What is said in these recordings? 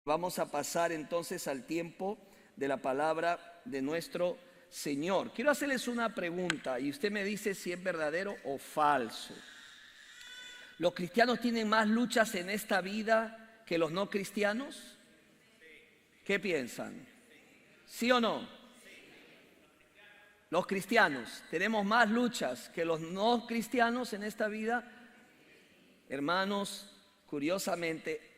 Vamos a pasar entonces al tiempo de la palabra de nuestro Señor. Quiero hacerles una pregunta y usted me dice si es verdadero o falso. ¿Los cristianos tienen más luchas en esta vida que los no cristianos? ¿Qué piensan? ¿Sí o no? Los cristianos tenemos más luchas que los no cristianos en esta vida. Hermanos, curiosamente,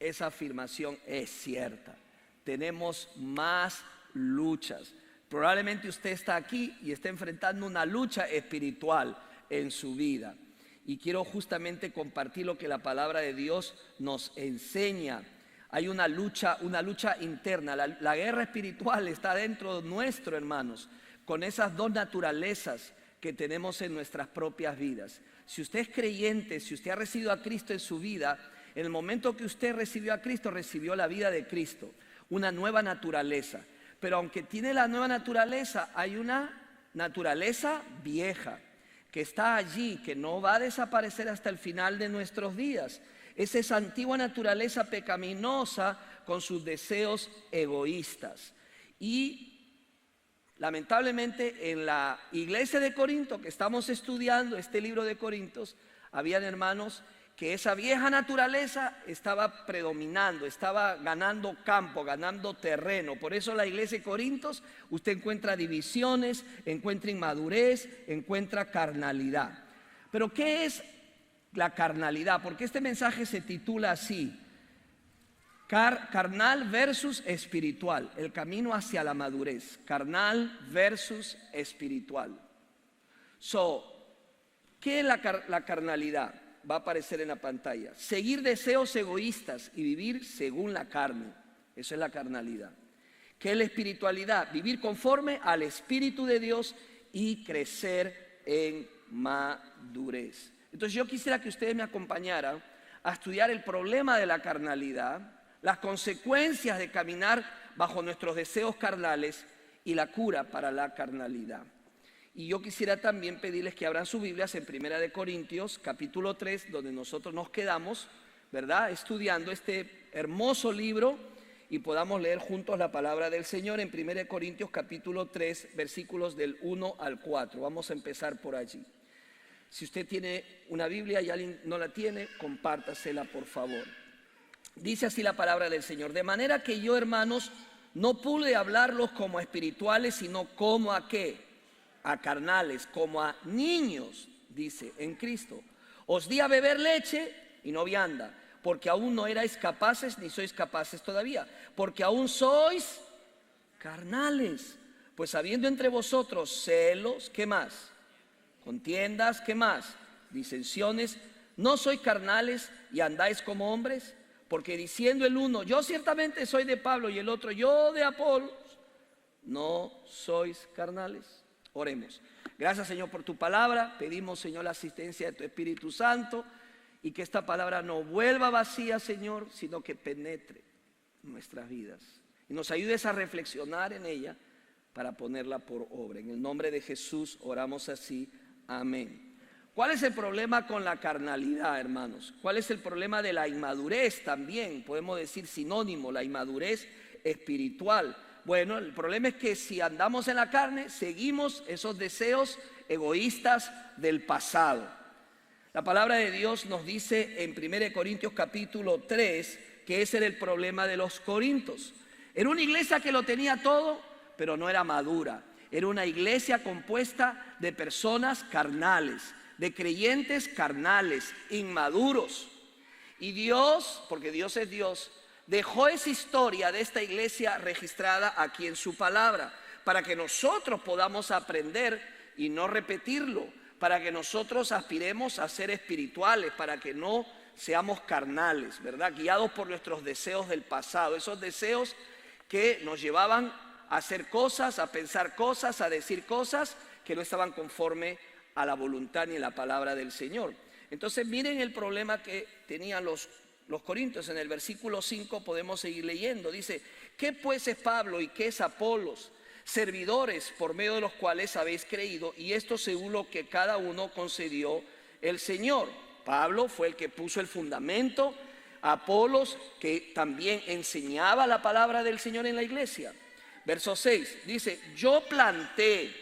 esa afirmación es cierta. Tenemos más luchas. Probablemente usted está aquí y está enfrentando una lucha espiritual en su vida. Y quiero justamente compartir lo que la palabra de Dios nos enseña. Hay una lucha interna. La guerra espiritual está dentro nuestro, hermanos, con esas dos naturalezas que tenemos en nuestras propias vidas. Si usted es creyente, si usted ha recibido a Cristo en su vida, en el momento que usted recibió a Cristo, recibió la vida de Cristo, una nueva naturaleza. Pero aunque tiene la nueva naturaleza, hay una naturaleza vieja que está allí, que no va a desaparecer hasta el final de nuestros días. Es esa antigua naturaleza pecaminosa con sus deseos egoístas. Y lamentablemente en la iglesia de Corinto, que estamos estudiando este libro de Corintios, habían hermanos que esa vieja naturaleza estaba predominando, estaba ganando campo, ganando terreno. Por eso la iglesia de Corintios, usted encuentra divisiones, encuentra inmadurez, encuentra carnalidad. Pero ¿qué es la carnalidad? Porque este mensaje se titula así: carnal versus espiritual, el camino hacia la madurez. Carnal versus espiritual. ¿Qué es la carnalidad? Va a aparecer en la pantalla. Seguir deseos egoístas y vivir según la carne. Eso es la carnalidad. ¿Qué es la espiritualidad? Vivir conforme al Espíritu de Dios y crecer en madurez. Entonces yo quisiera que ustedes me acompañaran a estudiar el problema de la carnalidad, las consecuencias de caminar bajo nuestros deseos carnales y la cura para la carnalidad. Y yo quisiera también pedirles que abran sus Biblias en 1 Corintios capítulo 3, donde nosotros nos quedamos, ¿verdad?, estudiando este hermoso libro y podamos leer juntos la palabra del Señor en 1 Corintios capítulo 3, versículos del 1 al 4. Vamos a empezar por allí. Si usted tiene una Biblia y alguien no la tiene, compártasela por favor. Dice así la palabra del Señor: de manera que yo, hermanos, no pude hablarlos como a espirituales, sino como a ¿qué? A carnales, como a niños, dice, en Cristo. Os di a beber leche y no vianda, porque aún no erais capaces, ni sois capaces todavía, porque aún sois carnales. Pues habiendo entre vosotros celos, ¿qué más? Contiendas, ¿qué más? Disensiones, ¿no sois carnales y andáis como hombres? Porque diciendo el uno, yo ciertamente soy de Pablo, y el otro, yo de Apolos, ¿no sois carnales? Oremos. Gracias, Señor, por tu palabra. Pedimos, Señor, la asistencia de tu Espíritu Santo y que esta palabra no vuelva vacía, Señor, sino que penetre en nuestras vidas y nos ayudes a reflexionar en ella para ponerla por obra. En el nombre de Jesús oramos así. Amén. ¿Cuál es el problema con la carnalidad, hermanos? ¿Cuál es el problema de la inmadurez también? Podemos decir sinónimo, la inmadurez espiritual. Bueno, el problema es que si andamos en la carne, seguimos esos deseos egoístas del pasado. La palabra de Dios nos dice en 1 Corintios capítulo 3 que ese era el problema de los corintios. Era una iglesia que lo tenía todo, pero no era madura. Era una iglesia compuesta de personas carnales, de creyentes carnales, inmaduros. Y Dios, porque Dios es Dios, dejó esa historia de esta iglesia registrada aquí en su palabra, para que nosotros podamos aprender y no repetirlo, para que nosotros aspiremos a ser espirituales, para que no seamos carnales, ¿verdad? Guiados por nuestros deseos del pasado, esos deseos que nos llevaban a hacer cosas, a pensar cosas, a decir cosas que no estaban conforme a la voluntad ni a la palabra del Señor. Entonces miren el problema que tenían los corintios. En el versículo 5 podemos seguir leyendo. Dice: ¿qué pues es Pablo y qué es Apolos? Servidores por medio de los cuales habéis creído, y esto según lo que cada uno concedió el Señor. Pablo fue el que puso el fundamento, Apolos, que también enseñaba la palabra del Señor en la iglesia. Verso 6 dice, yo planté.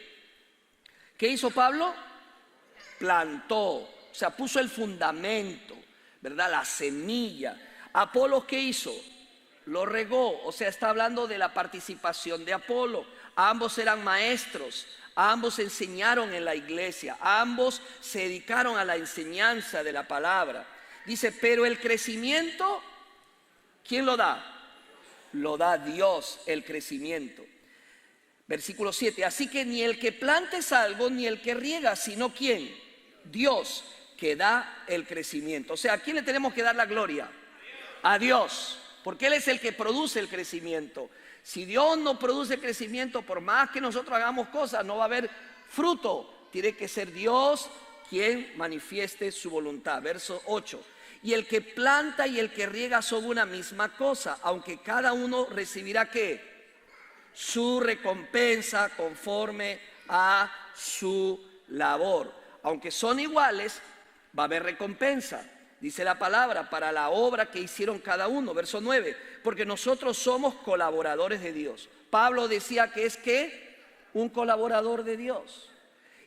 ¿Qué hizo Pablo? Plantó, o sea, puso el fundamento, ¿verdad? La semilla. Apolos, ¿qué hizo? Lo regó, o sea, está hablando de la participación de Apolo. Ambos eran maestros, ambos enseñaron en la iglesia, ambos se dedicaron a la enseñanza de la palabra. Dice, pero el crecimiento, ¿quién lo da? Lo da Dios, el crecimiento. Versículo 7, así que ni el que planta es algo, ni el que riega, sino ¿quién? Dios, que da el crecimiento. O sea, ¿a quién le tenemos que dar la gloria? A Dios, porque Él es el que produce el crecimiento. Si Dios no produce crecimiento, por más que nosotros hagamos cosas, no va a haber fruto. Tiene que ser Dios quien manifieste su voluntad. Verso 8. Y el que planta y el que riega son una misma cosa, aunque cada uno recibirá ¿qué? Su recompensa conforme a su labor. Aunque son iguales, va a haber recompensa. Dice la palabra, para la obra que hicieron cada uno. Verso 9, porque nosotros somos colaboradores de Dios. Pablo decía que es ¿qué? Un colaborador de Dios.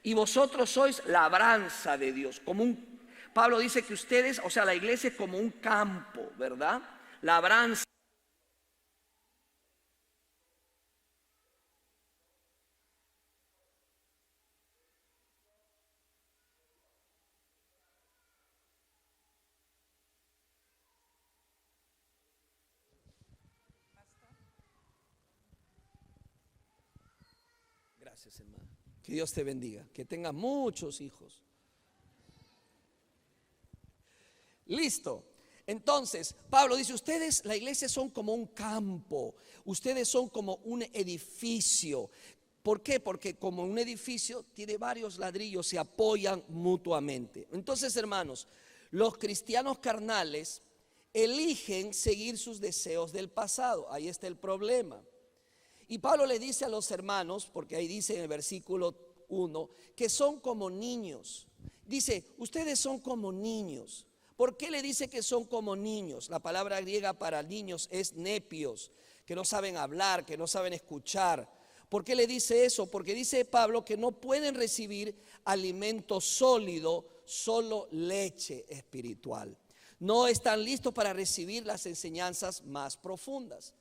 Y vosotros sois labranza de Dios. Pablo dice que ustedes, o sea, la iglesia es como un campo, ¿verdad? Labranza. Gracias, hermano. Que Dios te bendiga. Que tengas muchos hijos. Listo. Entonces, Pablo dice, ustedes, la iglesia son como un campo. Ustedes son como un edificio. ¿Por qué? Porque como un edificio tiene varios ladrillos, se apoyan mutuamente. Entonces, hermanos, los cristianos carnales eligen seguir sus deseos del pasado. Ahí está el problema. Y Pablo le dice a los hermanos, porque ahí dice en el versículo 1, que son como niños. Dice, ustedes son como niños. ¿Por qué le dice que son como niños? La palabra griega para niños es nepios, que no saben hablar, que no saben escuchar. ¿Por qué le dice eso? Porque dice Pablo que no pueden recibir alimento sólido, solo leche espiritual. No están listos para recibir las enseñanzas más profundas.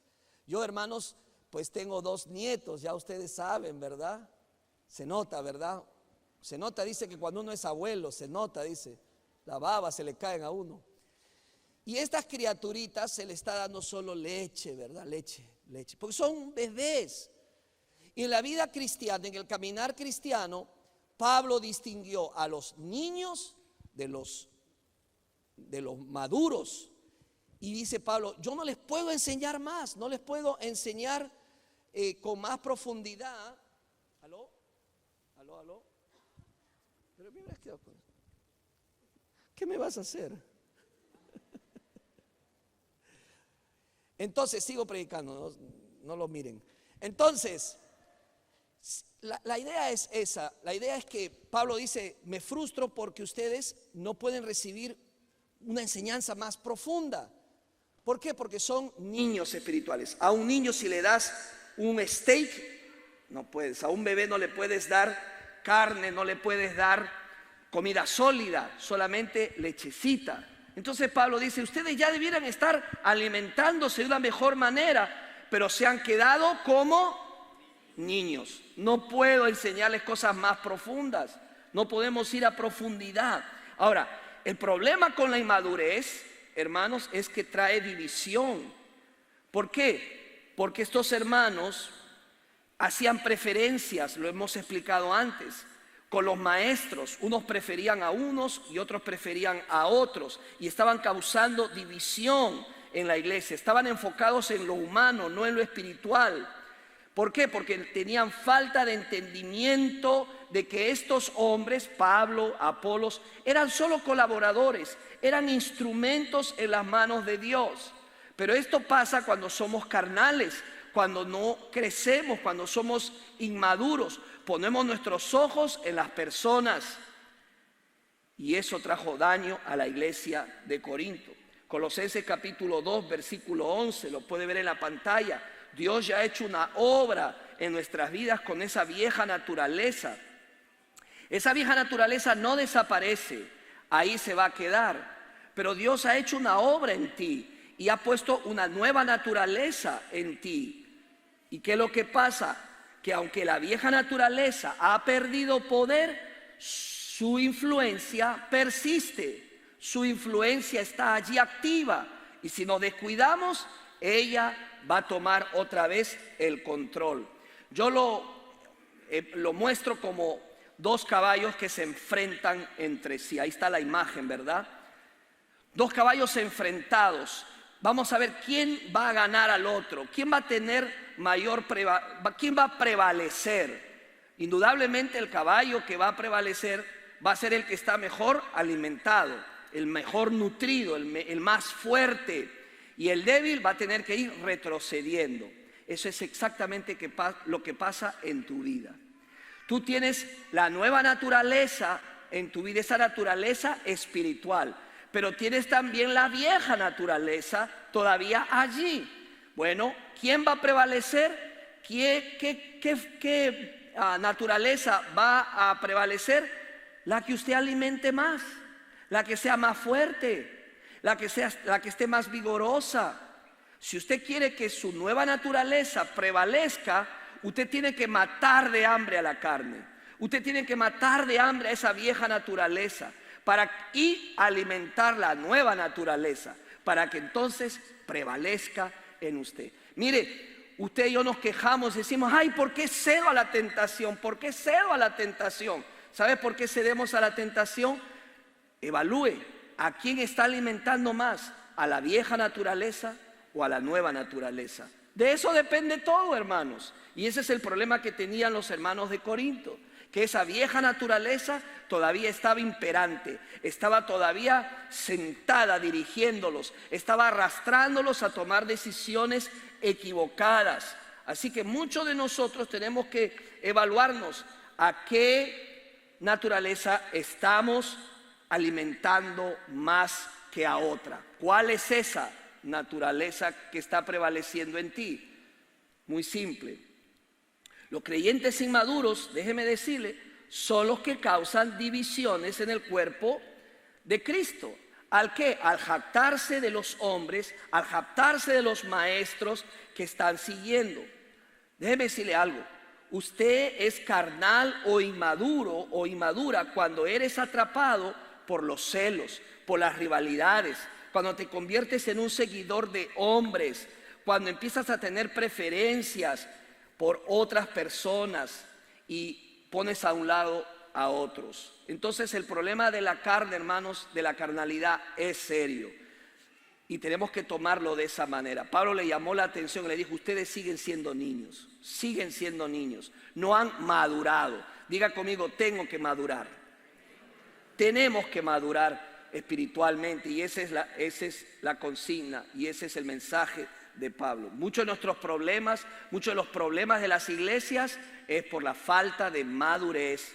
Yo, hermanos, pues tengo 2 nietos, ya ustedes saben, ¿verdad? Se nota, ¿verdad? Se nota, dice que cuando uno es abuelo, se nota, dice, la baba se le caen a uno. Y estas criaturitas se le está dando solo leche, ¿verdad? Leche, porque son bebés. Y en la vida cristiana, en el caminar cristiano, Pablo distinguió a los niños de los maduros. Y dice Pablo, yo no les puedo enseñar más, no les puedo enseñar con más profundidad. ¿Aló? Pero me hubieras quedado con... ¿Qué me vas a hacer? Entonces sigo predicando, no lo miren. Entonces, la idea es esa. La idea es que Pablo dice, me frustro porque ustedes no pueden recibir una enseñanza más profunda. ¿Por qué? Porque son niños espirituales. A un niño si le das un steak, no puedes. A un bebé no le puedes dar carne, no le puedes dar comida sólida, solamente lechecita. Entonces Pablo dice, ustedes ya debieran estar alimentándose de una mejor manera, pero se han quedado como niños. No puedo enseñarles cosas más profundas, no podemos ir a profundidad. Ahora, el problema con la inmadurez, hermanos, es que trae división. ¿Por qué? Porque estos hermanos hacían preferencias, lo hemos explicado antes, con los maestros. Unos preferían a unos y otros preferían a otros, y estaban causando división en la iglesia. Estaban enfocados en lo humano, no en lo espiritual. ¿Por qué? Porque tenían falta de entendimiento de que estos hombres, Pablo, Apolos, eran solo colaboradores, eran instrumentos en las manos de Dios. Pero esto pasa cuando somos carnales, cuando no crecemos, cuando somos inmaduros. Ponemos nuestros ojos en las personas, y eso trajo daño a la iglesia de Corinto. Colosenses capítulo 2, versículo 11, lo puede ver en la pantalla. Dios ya ha hecho una obra en nuestras vidas con esa vieja naturaleza. Esa vieja naturaleza no desaparece, ahí se va a quedar. Pero Dios ha hecho una obra en ti y ha puesto una nueva naturaleza en ti. ¿Y qué es lo que pasa? Que aunque la vieja naturaleza ha perdido poder, su influencia persiste. Su influencia está allí activa. Y si nos descuidamos, ella va a tomar otra vez el control. Yo lo muestro como dos caballos que se enfrentan entre sí. Ahí está la imagen, ¿verdad? Dos caballos enfrentados. Vamos a ver quién va a ganar al otro, quién va a tener quién va a prevalecer. Indudablemente el caballo que va a prevalecer va a ser el que está mejor alimentado, el mejor nutrido, el más fuerte, y el débil va a tener que ir retrocediendo. Eso es exactamente lo que pasa en tu vida. Tú tienes la nueva naturaleza en tu vida, esa naturaleza espiritual, pero tienes también la vieja naturaleza todavía allí. Bueno, ¿quién va a prevalecer? ¿Qué naturaleza va a prevalecer? La que usted alimente más, la que sea más fuerte, la que esté más vigorosa. Si usted quiere que su nueva naturaleza prevalezca, usted tiene que matar de hambre a la carne. Usted tiene que matar de hambre a esa vieja naturaleza y alimentar la nueva naturaleza para que entonces prevalezca en usted. Mire, usted y yo nos quejamos, decimos, ay, ¿por qué cedo a la tentación? ¿Por qué cedo a la tentación? ¿Sabe por qué cedemos a la tentación? Evalúe a quién está alimentando más, a la vieja naturaleza o a la nueva naturaleza. De eso depende todo, hermanos. Y ese es el problema que tenían los hermanos de Corinto, que esa vieja naturaleza todavía estaba imperante, estaba todavía sentada dirigiéndolos, estaba arrastrándolos a tomar decisiones equivocadas. Así que muchos de nosotros tenemos que evaluarnos a qué naturaleza estamos alimentando más que a otra. ¿Cuál es esa naturaleza que está prevaleciendo en ti? Muy simple. Los creyentes inmaduros, déjeme decirle, son los que causan divisiones en el cuerpo de Cristo. ¿Al qué? Al jactarse de los hombres, al jactarse de los maestros que están siguiendo. Déjeme decirle algo. Usted es carnal o inmaduro o inmadura cuando eres atrapado por los celos, por las rivalidades, cuando te conviertes en un seguidor de hombres, cuando empiezas a tener preferencias por otras personas y pones a un lado a otros. Entonces el problema de la carne, hermanos, de la carnalidad es serio y tenemos que tomarlo de esa manera. Pablo le llamó la atención y le dijo, ustedes siguen siendo niños, no han madurado. Diga conmigo, tengo que madurar. Tenemos que madurar espiritualmente y esa es la consigna y ese es el mensaje de Pablo. Muchos de los problemas de las iglesias es por la falta de madurez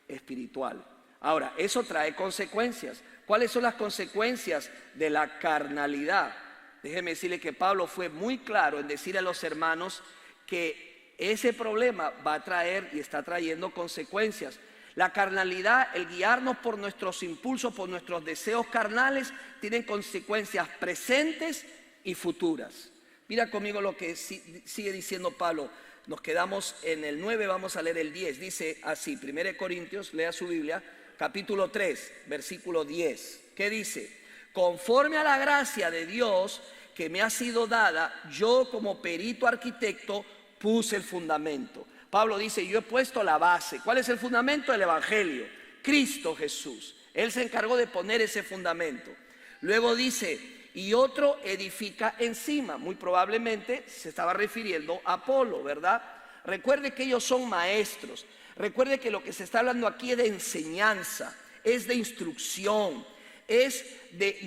espiritual. Ahora, eso trae consecuencias. ¿Cuáles son las consecuencias de la carnalidad? Déjeme decirle que Pablo fue muy claro en decir a los hermanos que ese problema va a traer y está trayendo consecuencias. La carnalidad, el guiarnos por nuestros impulsos, por nuestros deseos carnales, tienen consecuencias presentes y futuras. Mira conmigo lo que sigue diciendo Pablo. Nos quedamos en el 9, vamos a leer el 10. Dice así, 1 Corintios, lea su Biblia, capítulo 3, versículo 10. ¿Qué dice? Conforme a la gracia de Dios que me ha sido dada, yo como perito arquitecto puse el fundamento. Pablo dice, yo he puesto la base. ¿Cuál es el fundamento? El Evangelio, Cristo Jesús. Él se encargó de poner ese fundamento. Luego dice, y otro edifica encima. Muy probablemente se estaba refiriendo a Apolo, ¿verdad? Recuerde que ellos son maestros. Recuerde que lo que se está hablando aquí es de enseñanza, es de instrucción, es de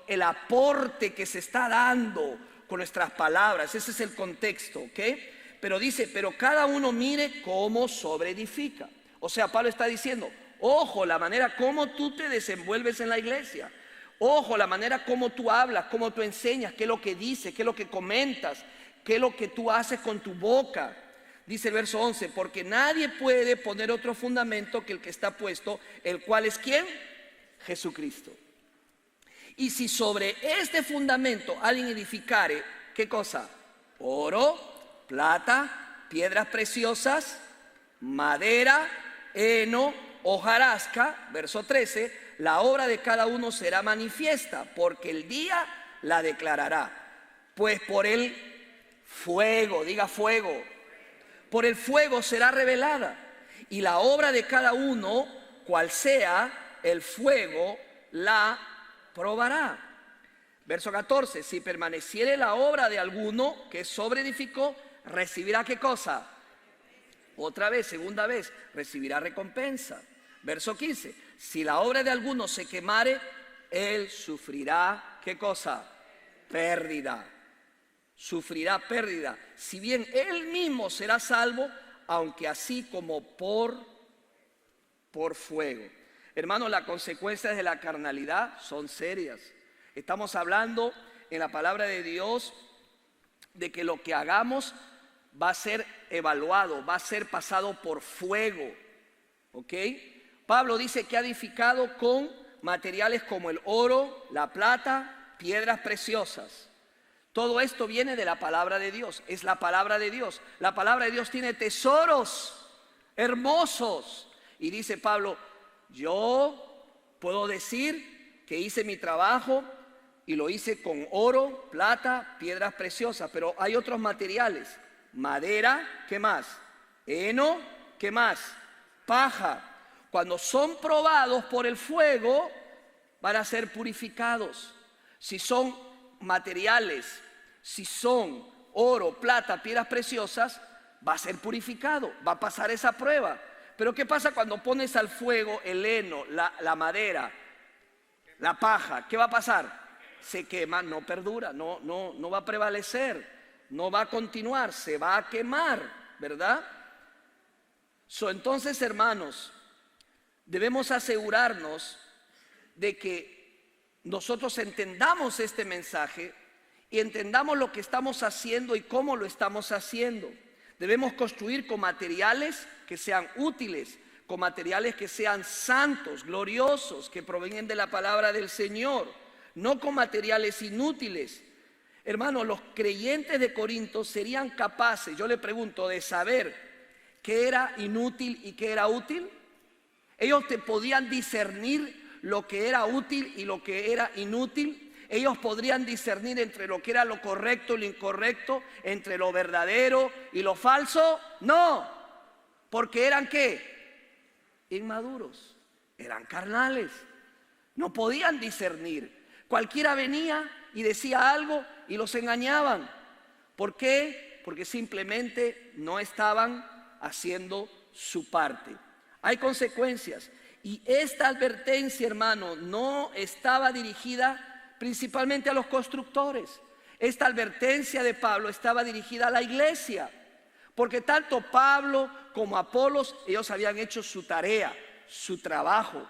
el aporte que se está dando con nuestras palabras. Ese es el contexto, ¿ok? Pero dice, pero cada uno mire cómo sobreedifica. O sea, Pablo está diciendo, ojo, la manera como tú te desenvuelves en la iglesia. Ojo, la manera como tú hablas, cómo tú enseñas, qué es lo que dices, qué es lo que comentas, qué es lo que tú haces con tu boca. Dice el verso 11, porque nadie puede poner otro fundamento que el que está puesto, el cual es ¿quién? Jesucristo. Y si sobre este fundamento alguien edificare, ¿qué cosa? Oro, plata, piedras preciosas, madera, heno, hojarasca, verso 13, la obra de cada uno será manifiesta, porque el día la declarará. Pues por el fuego, diga fuego, por el fuego será revelada, y la obra de cada uno, cual sea, el fuego la probará. Verso 14, si permaneciere la obra de alguno que sobreedificó, recibirá ¿qué cosa? Otra vez, segunda vez, recibirá recompensa. Verso 15, si la obra de alguno se quemare, él sufrirá ¿qué cosa? Pérdida. Sufrirá pérdida, si bien él mismo será salvo, aunque así como por fuego. Hermanos, las consecuencias de la carnalidad son serias. Estamos hablando en la palabra de Dios de que lo que hagamos va a ser evaluado, va a ser pasado por fuego. ¿Ok? Pablo dice que ha edificado con materiales como el oro, la plata, piedras preciosas. Todo esto viene de la palabra de Dios, es la palabra de Dios. La palabra de Dios tiene tesoros hermosos. Y dice Pablo, yo puedo decir que hice mi trabajo y lo hice con oro, plata, piedras preciosas, pero hay otros materiales. Madera, ¿qué más? Heno, ¿qué más? Paja. Cuando son probados por el fuego, van a ser purificados. Si son materiales, si son oro, plata, piedras preciosas, va a ser purificado, va a pasar esa prueba. Pero ¿qué pasa cuando pones al fuego el heno, la madera, la paja? ¿Qué va a pasar? Se quema, no perdura, no va a prevalecer, no va a continuar, se va a quemar, ¿verdad? Entonces, hermanos, debemos asegurarnos de que nosotros entendamos este mensaje y entendamos lo que estamos haciendo y cómo lo estamos haciendo. Debemos construir con materiales que sean útiles, con materiales que sean santos, gloriosos, que provengan de la palabra del Señor, no con materiales inútiles. Hermanos, los creyentes de Corinto serían capaces, yo le pregunto, de saber qué era inútil y qué era útil. Ellos te podían discernir lo que era útil y lo que era inútil. Ellos podrían discernir entre lo que era lo correcto y lo incorrecto, entre lo verdadero y lo falso. No, porque eran ¿qué? Inmaduros, eran carnales, no podían discernir. Cualquiera venía y decía algo y los engañaban. ¿Por qué? Porque simplemente no estaban haciendo su parte. Hay consecuencias. Y esta advertencia, hermano, no estaba dirigida principalmente a los constructores. Esta advertencia de Pablo estaba dirigida a la iglesia, porque tanto Pablo como Apolos, ellos habían hecho su tarea, su trabajo.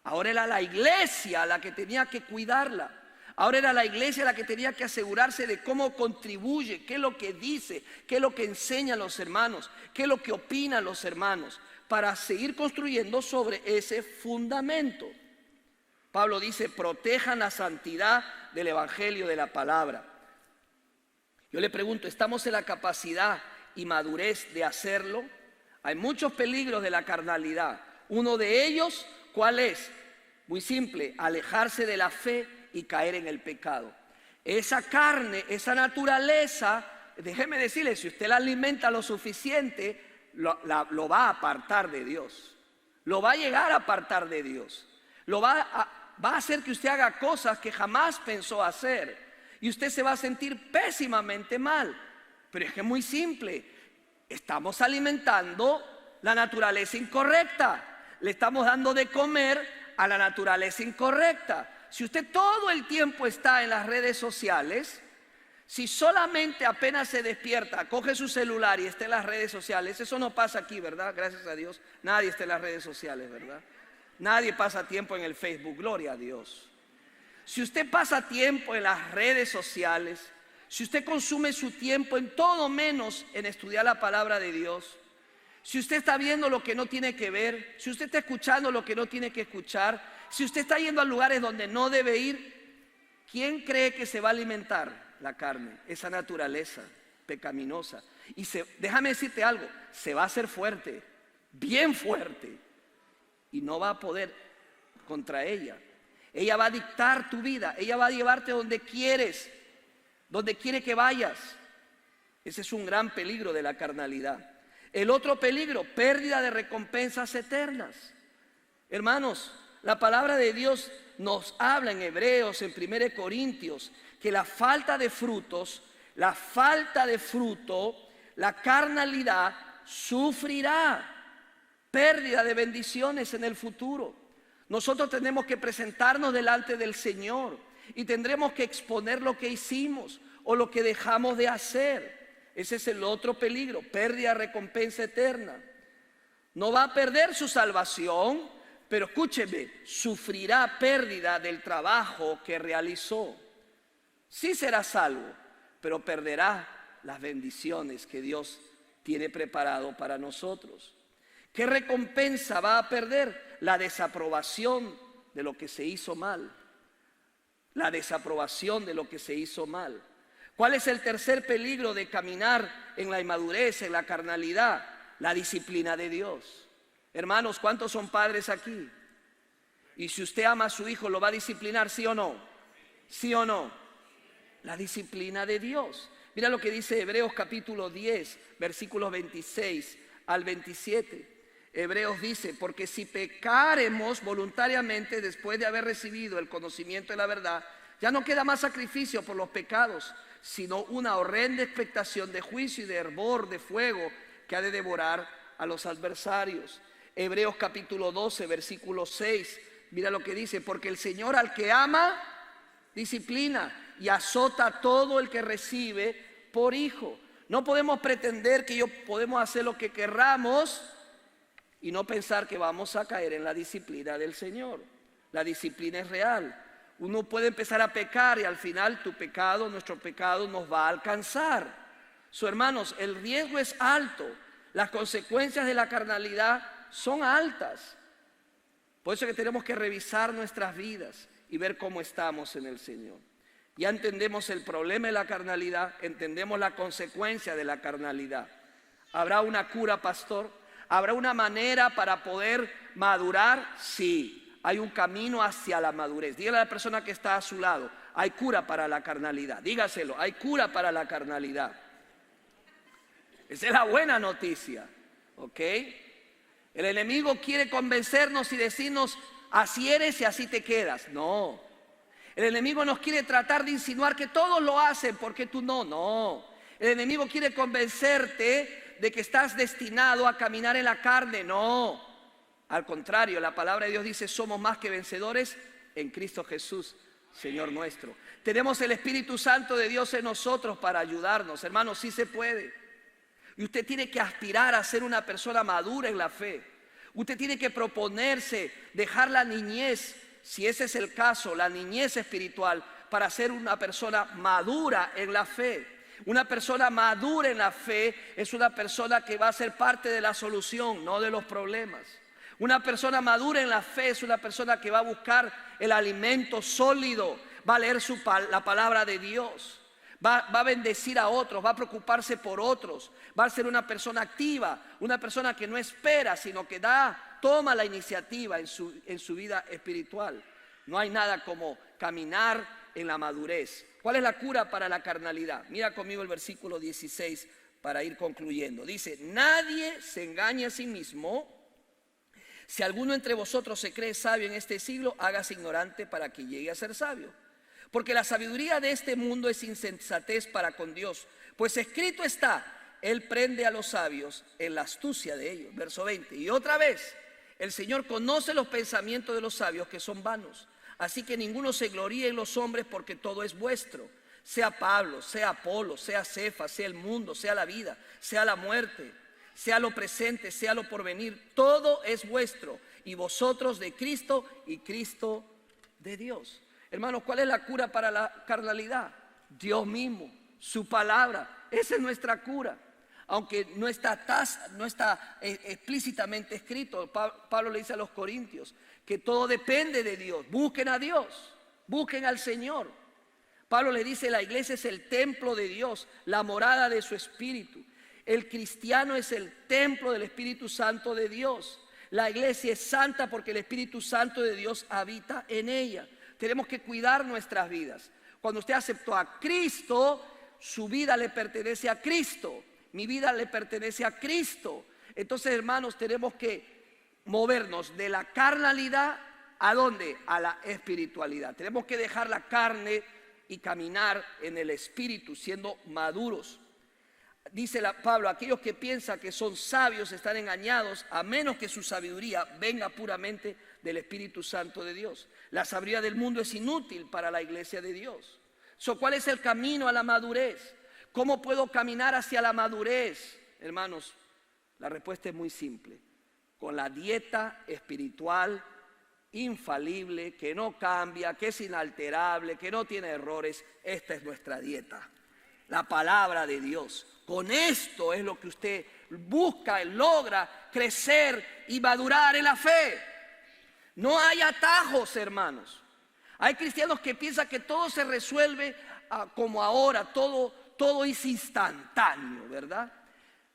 Ahora era la iglesia la que tenía que cuidarla. Ahora era la iglesia la que tenía que asegurarse de cómo contribuye, qué es lo que dice, qué es lo que enseñan los hermanos, qué es lo que opinan los hermanos, para seguir construyendo sobre ese fundamento. Pablo dice, protejan la santidad del evangelio de la palabra. Yo le pregunto, ¿estamos en la capacidad y madurez de hacerlo? Hay muchos peligros de la carnalidad. Uno de ellos, ¿cuál es? Muy simple, alejarse de la fe y caer en el pecado. Esa carne, esa naturaleza, déjeme decirle, si usted la alimenta lo suficiente, lo va a apartar de Dios. Lo va a llegar a apartar de Dios. Va a hacer que usted haga cosas que jamás pensó hacer. Y usted se va a sentir pésimamente mal. Pero es que es muy simple. Estamos alimentando la naturaleza incorrecta. Le estamos dando de comer a la naturaleza incorrecta. Si usted todo el tiempo está en las redes sociales, si solamente apenas se despierta, coge su celular y está en las redes sociales, eso no pasa aquí, ¿verdad? Gracias a Dios, nadie está en las redes sociales, ¿verdad? Nadie pasa tiempo en el Facebook, gloria a Dios. Si usted pasa tiempo en las redes sociales, si usted consume su tiempo en todo menos en estudiar la palabra de Dios, si usted está viendo lo que no tiene que ver, si usted está escuchando lo que no tiene que escuchar, si usted está yendo a lugares donde no debe ir, ¿quién cree que se va a alimentar? La carne, esa naturaleza pecaminosa. Y déjame decirte algo, se va a hacer fuerte, bien fuerte, y no va a poder contra ella. Ella va a dictar tu vida, ella va a llevarte donde quieres, donde quiere que vayas. Ese es un gran peligro de la carnalidad. El otro peligro, pérdida de recompensas eternas. Hermanos, la palabra de Dios nos habla en Hebreos, en 1 Corintios, que la falta de frutos, la carnalidad sufrirá pérdida de bendiciones en el futuro. Nosotros tenemos que presentarnos delante del Señor y tendremos que exponer lo que hicimos o lo que dejamos de hacer. Ese es el otro peligro, pérdida de recompensa eterna. No va a perder su salvación, pero escúcheme, sufrirá pérdida del trabajo que realizó. Sí será salvo, pero perderá las bendiciones que Dios tiene preparado para nosotros. ¿Qué recompensa va a perder? La desaprobación de lo que se hizo mal. La desaprobación de lo que se hizo mal. ¿Cuál es el tercer peligro de caminar en la inmadurez, en la carnalidad? La disciplina de Dios. Hermanos, ¿cuántos son padres aquí? Y si usted ama a su hijo, ¿lo va a disciplinar, sí o no? ¿Sí o no? La disciplina de Dios. Mira lo que dice Hebreos capítulo 10, versículos 26 al 27. Hebreos dice, porque si pecaremos voluntariamente después de haber recibido el conocimiento de la verdad, ya no queda más sacrificio por los pecados, sino una horrenda expectación de juicio y de hervor de fuego que ha de devorar a los adversarios. Hebreos capítulo 12, versículo 6, mira lo que dice, porque el Señor al que ama, disciplina y azota a todo el que recibe por hijo. No podemos pretender que podemos hacer lo que querramos y no pensar que vamos a caer en la disciplina del Señor. La disciplina es real. Uno puede empezar a pecar y al final nuestro pecado nos va a alcanzar. Hermanos, el riesgo es alto. Las consecuencias de la carnalidad son altas. Por eso es que tenemos que revisar nuestras vidas y ver cómo estamos en el Señor. Ya entendemos el problema de la carnalidad, entendemos la consecuencia de la carnalidad. ¿Habrá una cura, pastor? ¿Habrá una manera para poder madurar? Sí. Hay un camino hacia la madurez. Dígale a la persona que está a su lado, hay cura para la carnalidad. Dígaselo, hay cura para la carnalidad. Esa es la buena noticia, ¿ok? El enemigo quiere convencernos y decirnos, así eres y así te quedas. No. El enemigo nos quiere tratar de insinuar que todos lo hacen porque tú no. No. El enemigo quiere convencerte de que estás destinado a caminar en la carne. No. Al contrario, la palabra de Dios dice, somos más que vencedores en Cristo Jesús, Señor nuestro. Tenemos el Espíritu Santo de Dios en nosotros para ayudarnos. Hermanos, sí se puede. Y usted tiene que aspirar a ser una persona madura en la fe. Usted tiene que proponerse dejar la niñez, si ese es el caso, la niñez espiritual, para ser una persona madura en la fe. Una persona madura en la fe es una persona que va a ser parte de la solución, no de los problemas. Una persona madura en la fe es una persona que va a buscar el alimento sólido, va a leer la palabra de Dios, va a bendecir a otros, va a preocuparse por otros, va a ser una persona activa, una persona que no espera, sino que toma la iniciativa en su vida espiritual. No hay nada como caminar en la madurez. ¿Cuál es la cura para la carnalidad? Mira conmigo el versículo 16 para ir concluyendo. Dice, nadie se engañe a sí mismo. Si alguno entre vosotros se cree sabio en este siglo, hágase ignorante para que llegue a ser sabio. Porque la sabiduría de este mundo es insensatez para con Dios. Pues escrito está, Él prende a los sabios en la astucia de ellos. Verso 20. Y otra vez, el Señor conoce los pensamientos de los sabios que son vanos. Así que ninguno se gloríe en los hombres porque todo es vuestro. Sea Pablo, sea Apolo, sea Cefas, sea el mundo, sea la vida, sea la muerte, sea lo presente, sea lo porvenir, todo es vuestro, y vosotros de Cristo y Cristo de Dios. Hermanos, ¿cuál es la cura para la carnalidad? Dios mismo, su palabra. Esa es nuestra cura. Aunque no está explícitamente escrito, Pablo le dice a los corintios que todo depende de Dios. Busquen a Dios, busquen al Señor. Pablo le dice, la iglesia es el templo de Dios, la morada de su Espíritu. El cristiano es el templo del Espíritu Santo de Dios. La iglesia es santa porque el Espíritu Santo de Dios habita en ella. Tenemos que cuidar nuestras vidas. Cuando usted aceptó a Cristo, su vida le pertenece a Cristo. Mi vida le pertenece a Cristo. Entonces, hermanos, tenemos que movernos de la carnalidad ¿a dónde? A la espiritualidad. Tenemos que dejar la carne y caminar en el Espíritu, siendo maduros. Dice Pablo, aquellos que piensan que son sabios están engañados, a menos que su sabiduría venga puramente del Espíritu Santo de Dios. La sabiduría del mundo es inútil para la iglesia de Dios. ¿Cuál es el camino a la madurez? ¿Cómo puedo caminar hacia la madurez? Hermanos, la respuesta es muy simple. Con la dieta espiritual infalible, que no cambia, que es inalterable, que no tiene errores. Esta es nuestra dieta, la palabra de Dios. Con esto es lo que usted busca, logra crecer y madurar en la fe. No hay atajos, hermanos. Hay cristianos que piensan que todo se resuelve como ahora, todo es instantáneo, ¿verdad?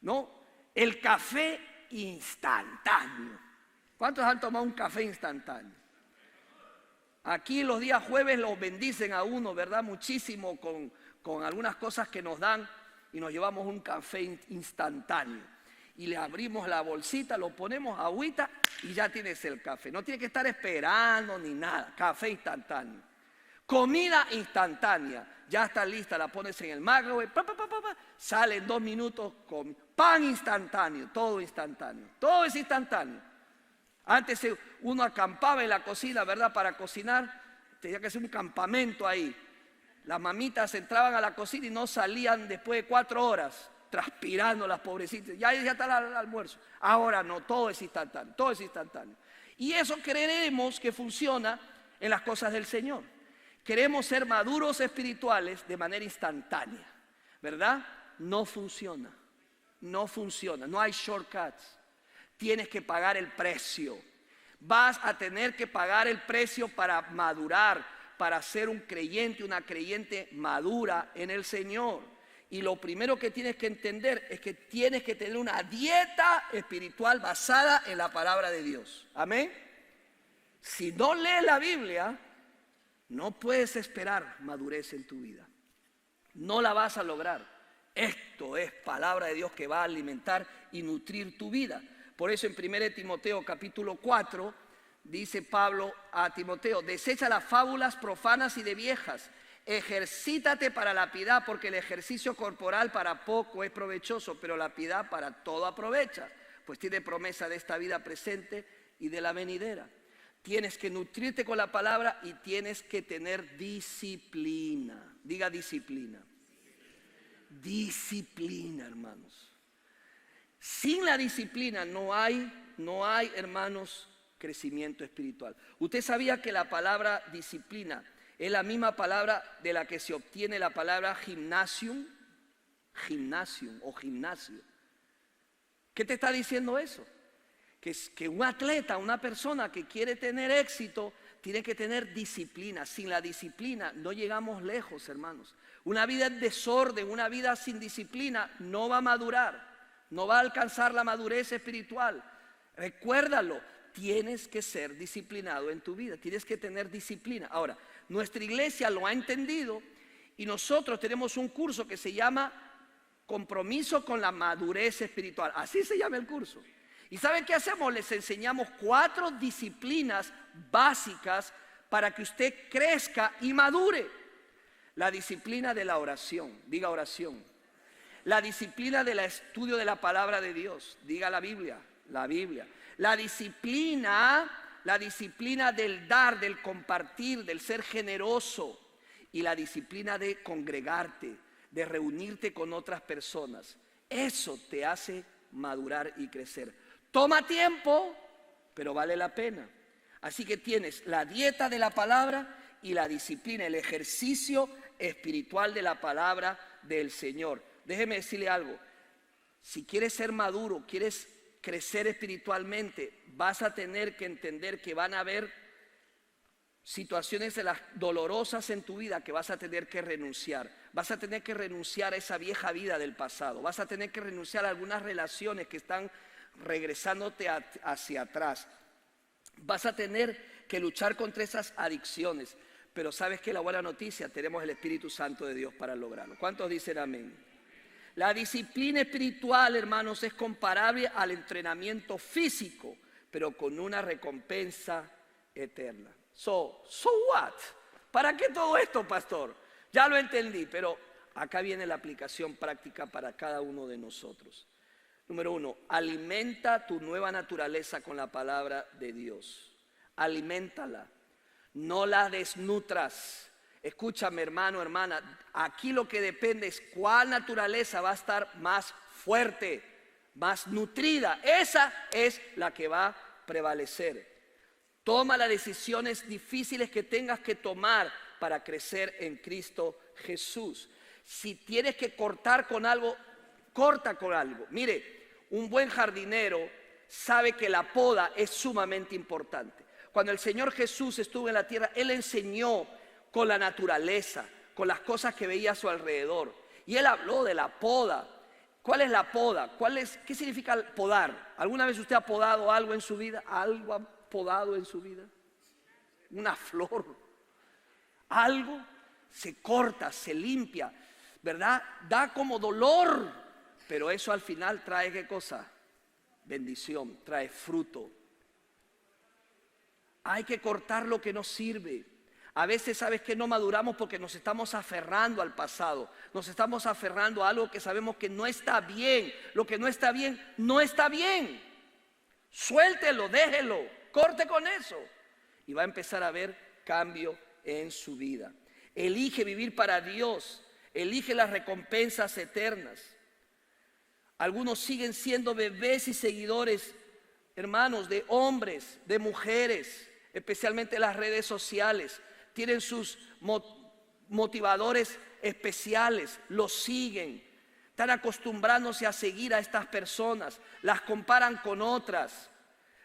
No, el café instantáneo. ¿Cuántos han tomado un café instantáneo? Aquí los días jueves los bendicen a uno, ¿verdad? Muchísimo con algunas cosas que nos dan y nos llevamos un café instantáneo. Y le abrimos la bolsita, lo ponemos agüita y ya tienes el café. No tiene que estar esperando ni nada. Café instantáneo. Comida instantánea. Ya está lista, la pones en el microwave. Sale en 2 minutos. Pan instantáneo. Todo instantáneo. Todo es instantáneo. Antes uno acampaba en la cocina, ¿verdad? Para cocinar. Tenía que hacer un campamento ahí. Las mamitas entraban a la cocina y no salían después de 4 horas. Transpirando las pobrecitas, ya está el almuerzo. Ahora no, todo es instantáneo, todo es instantáneo. Y eso creeremos que funciona en las cosas del Señor. Queremos ser maduros espirituales de manera instantánea, ¿verdad? No funciona, no funciona, no hay shortcuts. Tienes que pagar el precio. Vas a tener que pagar el precio para madurar, para ser un creyente, una creyente madura en el Señor. Y lo primero que tienes que entender es que tienes que tener una dieta espiritual basada en la palabra de Dios. Amén. Si no lees la Biblia, no puedes esperar madurez en tu vida. No la vas a lograr. Esto es palabra de Dios que va a alimentar y nutrir tu vida. Por eso en 1 Timoteo capítulo 4 dice Pablo a Timoteo: desecha las fábulas profanas y de viejas. Ejercítate para la piedad, porque el ejercicio corporal para poco es provechoso, pero la piedad para todo aprovecha, pues tiene promesa de esta vida presente y de la venidera. Tienes que nutrirte con la palabra y tienes que tener disciplina. Diga disciplina. Disciplina, hermanos. Sin la disciplina no hay, hermanos, crecimiento espiritual. ¿Usted sabía que la palabra disciplina es la misma palabra de la que se obtiene la palabra gimnasium o gimnasio? ¿Qué te está diciendo eso? Que un atleta, una persona que quiere tener éxito, tiene que tener disciplina. Sin la disciplina no llegamos lejos, hermanos. Una vida en desorden, una vida sin disciplina no va a madurar, no va a alcanzar la madurez espiritual. Recuérdalo, tienes que ser disciplinado en tu vida, tienes que tener disciplina. Ahora, nuestra iglesia lo ha entendido y nosotros tenemos un curso que se llama Compromiso con la Madurez Espiritual. Así se llama el curso. ¿Y saben qué hacemos? Les enseñamos 4 disciplinas básicas para que usted crezca y madure. La disciplina de la oración, diga oración. La disciplina del estudio de la palabra de Dios, diga la Biblia, la Biblia. La disciplina del dar, del compartir, del ser generoso, y la disciplina de congregarte, de reunirte con otras personas. Eso te hace madurar y crecer. Toma tiempo, pero vale la pena. Así que tienes la dieta de la palabra y la disciplina, el ejercicio espiritual de la palabra del Señor. Déjeme decirle algo, si quieres ser maduro, quieres crecer espiritualmente, vas a tener que entender que van a haber situaciones dolorosas en tu vida que vas a tener que renunciar. Vas a tener que renunciar a esa vieja vida del pasado. Vas a tener que renunciar a algunas relaciones que están regresándote hacia atrás. Vas a tener que luchar contra esas adicciones. Pero ¿sabes qué? La buena noticia, tenemos el Espíritu Santo de Dios para lograrlo. ¿Cuántos dicen amén? La disciplina espiritual, hermanos, es comparable al entrenamiento físico, pero con una recompensa eterna. So what? ¿Para qué todo esto, pastor? Ya lo entendí, pero acá viene la aplicación práctica para cada uno de nosotros. Número 1, alimenta tu nueva naturaleza con la palabra de Dios. Aliméntala, no la desnutras. Escúchame, hermano, hermana, aquí lo que depende es cuál naturaleza va a estar más fuerte, más nutrida. Esa es la que va a prevalecer. Toma las decisiones difíciles que tengas que tomar para crecer en Cristo Jesús. Si tienes que cortar con algo, corta con algo. Mire, un buen jardinero sabe que la poda es sumamente importante. Cuando el Señor Jesús estuvo en la tierra, Él enseñó con la naturaleza, con las cosas que veía a su alrededor. Y Él habló de la poda. ¿Cuál es la poda? ¿Qué significa podar? ¿Alguna vez usted ha podado algo en su vida? ¿Algo ha podado en su vida? Una flor. Algo se corta, se limpia, ¿verdad? Da como dolor, pero eso al final trae ¿qué cosa? Bendición, trae fruto. Hay que cortar lo que no sirve. A veces sabes que no maduramos porque nos estamos aferrando al pasado. Nos estamos aferrando a algo que sabemos que no está bien. Lo que no está bien, no está bien. Suéltelo, déjelo, corte con eso. Y va a empezar a haber cambio en su vida. Elige vivir para Dios. Elige las recompensas eternas. Algunos siguen siendo bebés y seguidores, hermanos, de hombres, de mujeres, especialmente las redes sociales. Tienen sus motivadores especiales, los siguen, están acostumbrándose a seguir a estas personas, las comparan con otras,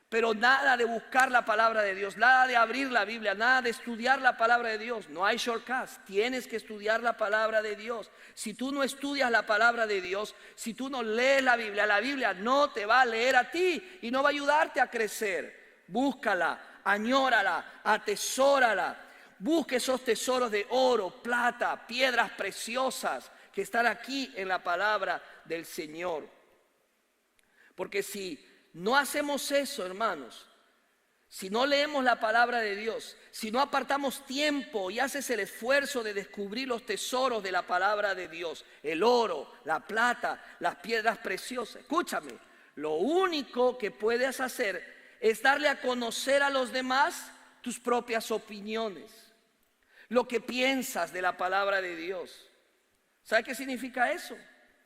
pero nada de buscar la palabra de Dios, nada de abrir la Biblia, nada de estudiar la palabra de Dios. No hay shortcuts, tienes que estudiar la palabra de Dios. Si tú no estudias la palabra de Dios, si tú no lees la Biblia no te va a leer a ti y no va a ayudarte a crecer. Búscala, añórala, atesórala. Busque esos tesoros de oro, plata, piedras preciosas que están aquí en la palabra del Señor. Porque si no hacemos eso, hermanos, si no leemos la palabra de Dios, si no apartamos tiempo y haces el esfuerzo de descubrir los tesoros de la palabra de Dios, el oro, la plata, las piedras preciosas, escúchame, lo único que puedes hacer es darle a conocer a los demás tus propias opiniones, lo que piensas de la palabra de Dios. ¿Sabe qué significa eso?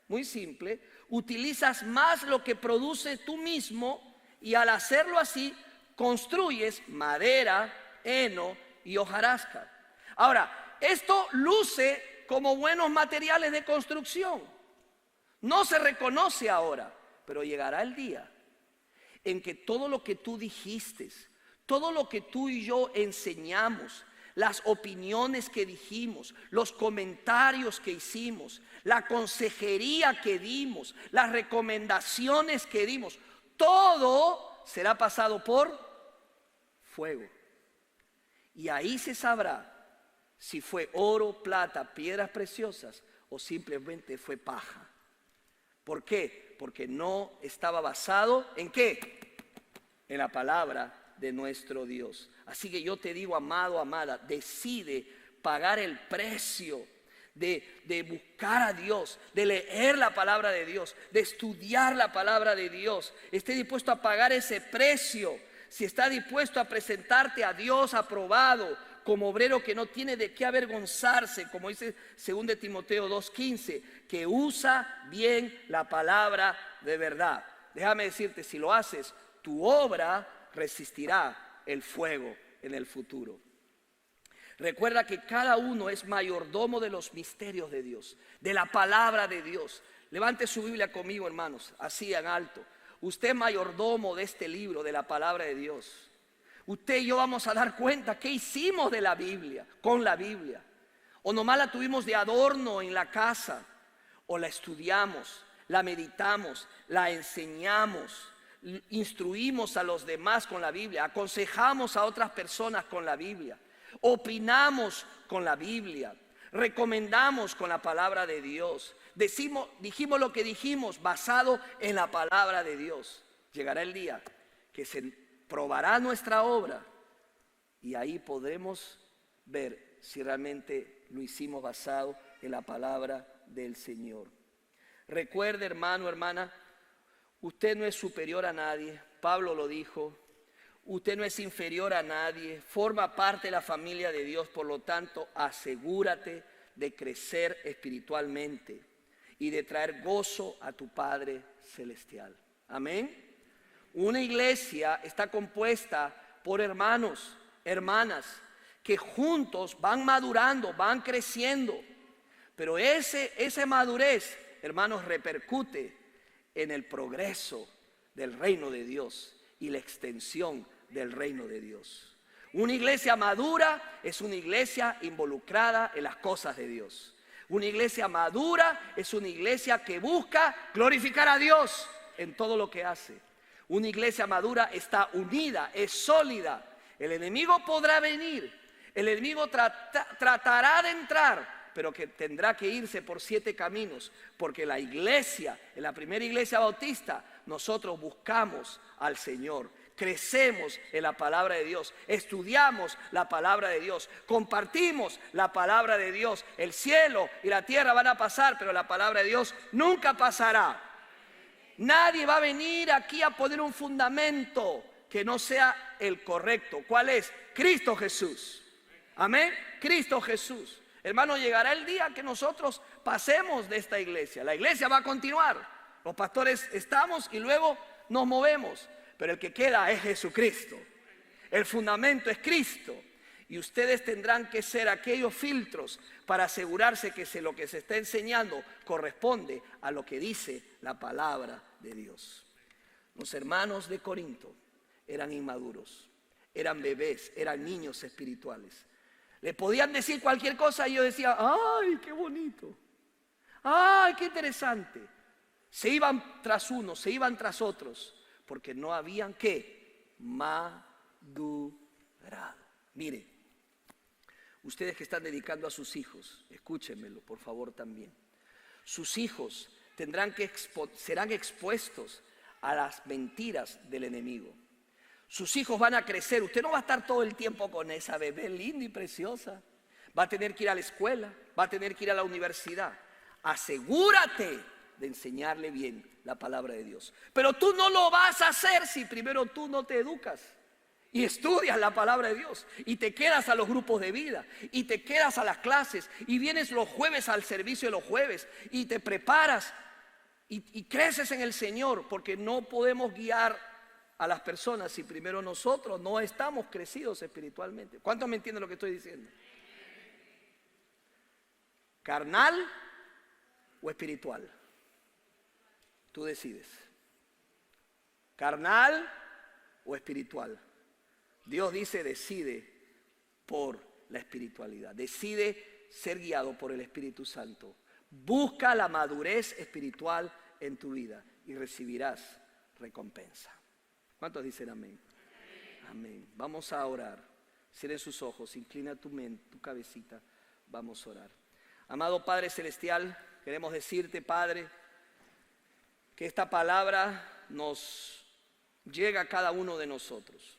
Muy simple. Utilizas más lo que produces tú mismo y al hacerlo así construyes madera, heno y hojarasca. Ahora, esto luce como buenos materiales de construcción. No se reconoce ahora, pero llegará el día en que todo lo que tú dijiste, todo lo que tú y yo enseñamos, las opiniones que dijimos, los comentarios que hicimos, la consejería que dimos, las recomendaciones que dimos, todo será pasado por fuego. Y ahí se sabrá si fue oro, plata, piedras preciosas o simplemente fue paja. ¿Por qué? Porque no estaba basado ¿en qué? En la palabra de nuestro Dios. Así que yo te digo, amado, amada, decide pagar el precio de buscar a Dios, de leer la palabra de Dios, de estudiar la palabra de Dios. Esté dispuesto a pagar ese precio. Si está dispuesto a presentarte a Dios aprobado como obrero que no tiene de qué avergonzarse, como dice 2 Timoteo 2:15, que usa bien la palabra de verdad. Déjame decirte, si lo haces, tu obra resistirá el fuego en el futuro. Recuerda que cada uno es mayordomo de los misterios de Dios, de la palabra de Dios. Levante su Biblia conmigo, hermanos, así en alto. Usted es mayordomo de este libro, de la palabra de Dios. Usted y yo vamos a dar cuenta qué hicimos de la Biblia, con la Biblia. O nomás la tuvimos de adorno en la casa, o la estudiamos, la meditamos, la enseñamos, instruimos a los demás con la Biblia, aconsejamos a otras personas con la Biblia, opinamos con la Biblia, recomendamos con la palabra de Dios, dijimos lo que dijimos basado en la palabra de Dios. Llegará el día que se probará nuestra obra y ahí podremos ver si realmente lo hicimos basado en la palabra del Señor. Recuerde, hermano, hermana, usted no es superior a nadie. Pablo lo dijo. Usted no es inferior a nadie. Forma parte de la familia de Dios. Por lo tanto, asegúrate de crecer espiritualmente y de traer gozo a tu Padre Celestial. Amén. Una iglesia está compuesta por hermanos, hermanas, que juntos van madurando, van creciendo. Pero esa madurez, hermanos, repercute en el progreso del reino de Dios y la extensión del reino de Dios. Una iglesia madura es una iglesia involucrada en las cosas de Dios. Una iglesia madura es una iglesia que busca glorificar a Dios en todo lo que hace. Una iglesia madura está unida, es sólida. El enemigo podrá venir, el enemigo tratará de entrar, pero que tendrá que irse por 7 caminos, porque la iglesia, en la primera iglesia bautista, nosotros buscamos al Señor, crecemos en la palabra de Dios, estudiamos la palabra de Dios, compartimos la palabra de Dios. El cielo y la tierra van a pasar, pero la palabra de Dios nunca pasará. Nadie va a venir aquí a poner un fundamento que no sea el correcto. ¿Cuál es? Cristo Jesús. Amén. Cristo Jesús. Hermano, llegará el día que nosotros pasemos de esta iglesia. La iglesia va a continuar. Los pastores estamos y luego nos movemos. Pero el que queda es Jesucristo. El fundamento es Cristo. Y ustedes tendrán que ser aquellos filtros para asegurarse que lo que se está enseñando corresponde a lo que dice la palabra de Dios. Los hermanos de Corinto eran inmaduros, eran bebés, eran niños espirituales. Le podían decir cualquier cosa y yo decía, ¡ay, qué bonito! ¡Ay, qué interesante! Se iban tras unos, se iban tras otros, porque no habían ¿qué? Madurado. Mire, ustedes que están dedicando a sus hijos, escúchenmelo por favor también. Sus hijos serán expuestos a las mentiras del enemigo. Sus hijos van a crecer. Usted no va a estar todo el tiempo con esa bebé linda y preciosa. Va a tener que ir a la escuela, va a tener que ir a la universidad. Asegúrate de enseñarle bien la palabra de Dios. Pero tú no lo vas a hacer si primero tú no te educas y estudias la palabra de Dios y te quedas a los grupos de vida y te quedas a las clases y vienes los jueves al servicio de los jueves y te preparas y creces en el Señor, porque no podemos guiar a las personas si primero nosotros no estamos crecidos espiritualmente. ¿Cuántos me entienden lo que estoy diciendo? ¿Carnal o espiritual? Tú decides. ¿Carnal o espiritual? Dios dice, decide por la espiritualidad. Decide ser guiado por el Espíritu Santo. Busca la madurez espiritual en tu vida y recibirás recompensa. ¿Cuántos dicen amén? Amén. Vamos a orar. Cierren sus ojos, inclina tu mente, tu cabecita. Vamos a orar. Amado Padre Celestial, queremos decirte, Padre, que esta palabra nos llega a cada uno de nosotros.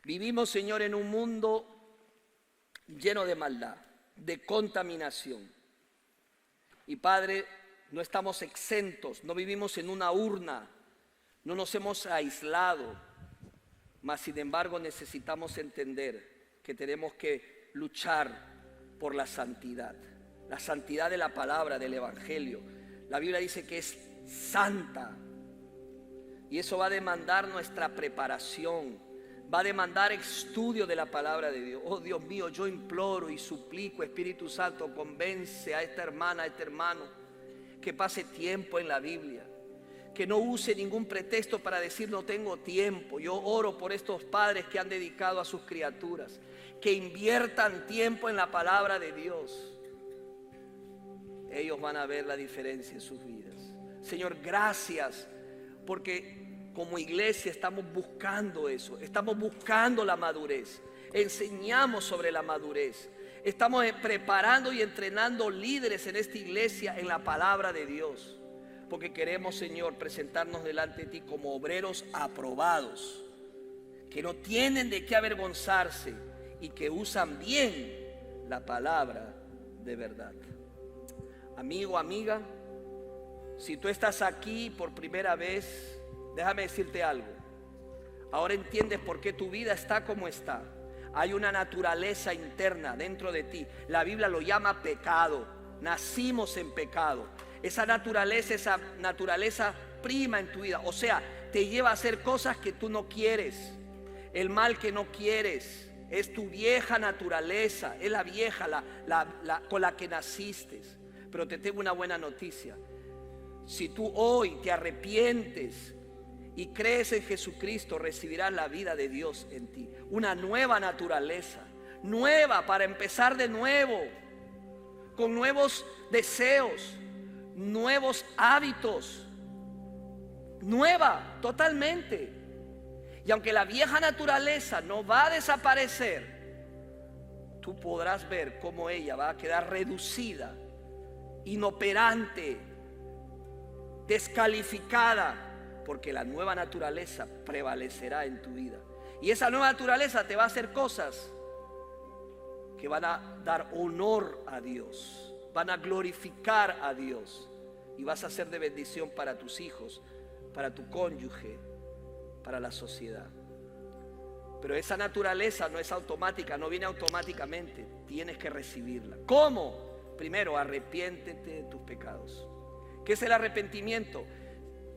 Vivimos, Señor, en un mundo lleno de maldad, de contaminación. Y Padre, no estamos exentos, no vivimos en una urna, no nos hemos aislado, mas sin embargo necesitamos entender que tenemos que luchar por la santidad de la palabra, del Evangelio. La Biblia dice que es santa y eso va a demandar nuestra preparación, Va a demandar estudio de la palabra de Dios. Oh Dios mío, yo imploro y suplico, Espíritu Santo, convence a esta hermana, a este hermano, que pase tiempo en la Biblia, que no use ningún pretexto para decir no tengo tiempo. Yo oro por estos padres que han dedicado a sus criaturas, que inviertan tiempo en la palabra de Dios. Ellos van a ver la diferencia en sus vidas. Señor, gracias, porque como iglesia estamos buscando eso, estamos buscando la madurez, enseñamos sobre la madurez, estamos preparando y entrenando líderes en esta iglesia en la palabra de Dios, porque queremos, Señor, presentarnos delante de ti como obreros aprobados, que no tienen de qué avergonzarse y que usan bien la palabra de verdad. Amigo, amiga, si tú estás aquí por primera vez, déjame decirte algo. Ahora entiendes por qué tu vida está como está. Hay una naturaleza interna dentro de ti. La Biblia lo llama pecado. Nacimos en pecado. Esa naturaleza prima en tu vida. O sea, te lleva a hacer cosas que tú no quieres. El mal que no quieres. Es tu vieja naturaleza. Es la vieja con la que naciste. Pero te tengo una buena noticia. Si tú hoy te arrepientes y crees en Jesucristo, recibirás la vida de Dios en ti. Una nueva naturaleza, nueva, para empezar de nuevo, con nuevos deseos, nuevos hábitos, nueva totalmente. Y aunque la vieja naturaleza no va a desaparecer, tú podrás ver cómo ella va a quedar reducida, inoperante, descalificada, porque la nueva naturaleza prevalecerá en tu vida. Y esa nueva naturaleza te va a hacer cosas que van a dar honor a Dios, van a glorificar a Dios, y vas a ser de bendición para tus hijos, para tu cónyuge, para la sociedad. Pero esa naturaleza no es automática, no viene automáticamente, tienes que recibirla. ¿Cómo? Primero, arrepiéntete de tus pecados. ¿Qué es el arrepentimiento?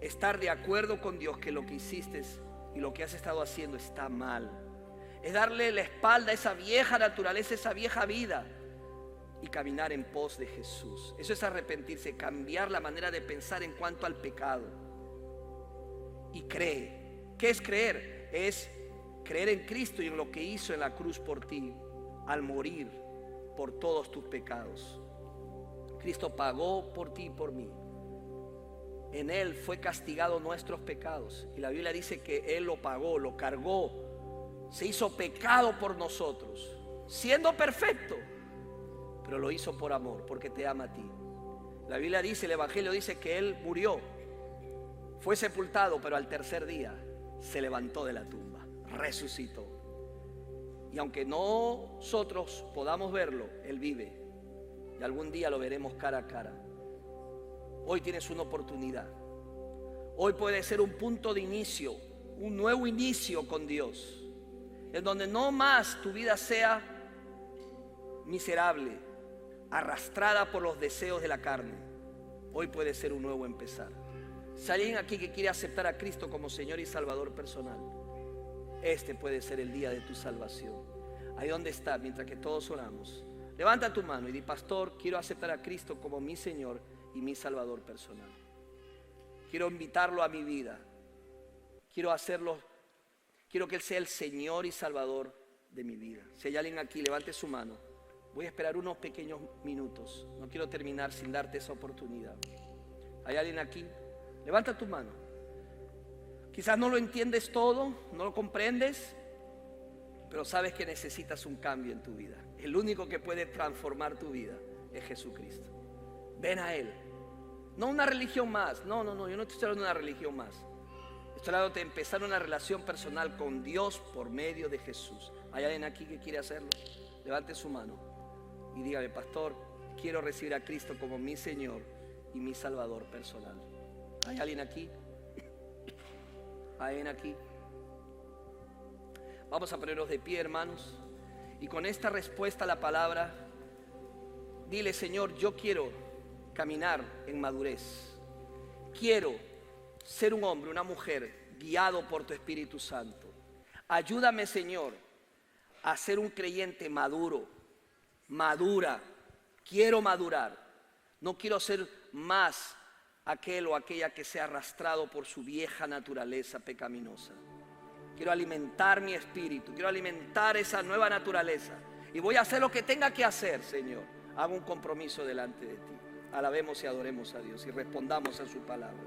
Estar de acuerdo con Dios que lo que hiciste y lo que has estado haciendo está mal. Es darle la espalda a esa vieja naturaleza, esa vieja vida, y caminar en pos de Jesús. Eso es arrepentirse, cambiar la manera de pensar en cuanto al pecado. Y cree. ¿Qué es creer? Es creer en Cristo y en lo que hizo en la cruz por ti, al morir por todos tus pecados. Cristo pagó por ti y por mí. En Él fue castigado nuestros pecados. Y la Biblia dice que Él lo pagó, lo cargó. Se hizo pecado por nosotros, siendo perfecto, pero lo hizo por amor, porque te ama a ti. La Biblia dice, el Evangelio dice que Él murió, fue sepultado, pero al tercer día se levantó de la tumba, resucitó. Y aunque nosotros podamos verlo, Él vive. Y algún día lo veremos cara a cara. Hoy tienes una oportunidad. Hoy puede ser un punto de inicio, un nuevo inicio con Dios, en donde no más tu vida sea miserable, arrastrada por los deseos de la carne. Hoy puede ser un nuevo empezar. Si hay alguien aquí que quiere aceptar a Cristo como Señor y Salvador personal, este puede ser el día de tu salvación. Ahí donde está, mientras que todos oramos, levanta tu mano y di: pastor, quiero aceptar a Cristo como mi Señor y mi Salvador personal. Quiero invitarlo a mi vida. Quiero que Él sea el Señor y Salvador de mi vida. Si hay alguien aquí, levante su mano. Voy a esperar unos pequeños minutos. No quiero terminar sin darte esa oportunidad. ¿Hay alguien aquí? Levanta tu mano. Quizás no lo entiendes todo, no lo comprendes, pero sabes que necesitas un cambio en tu vida. El único que puede transformar tu vida es Jesucristo. Ven a Él. No una religión más. No, yo no estoy hablando de una religión más. Estoy hablando de empezar una relación personal con Dios por medio de Jesús. ¿Hay alguien aquí que quiere hacerlo? Levante su mano y dígame: pastor, quiero recibir a Cristo como mi Señor y mi Salvador personal. ¿Hay alguien aquí? ¿Hay alguien aquí? Vamos a ponernos de pie, hermanos, y con esta respuesta a la palabra, dile: Señor, yo quiero caminar en madurez. Quiero ser un hombre, una mujer guiado por tu Espíritu Santo. Ayúdame, Señor, a ser un creyente maduro, madura. Quiero madurar. No quiero ser más aquel o aquella que sea arrastrado por su vieja naturaleza pecaminosa. Quiero alimentar mi espíritu, quiero alimentar esa nueva naturaleza. Y voy a hacer lo que tenga que hacer, Señor. Hago un compromiso delante de ti. Alabemos y adoremos a Dios y respondamos a su palabra.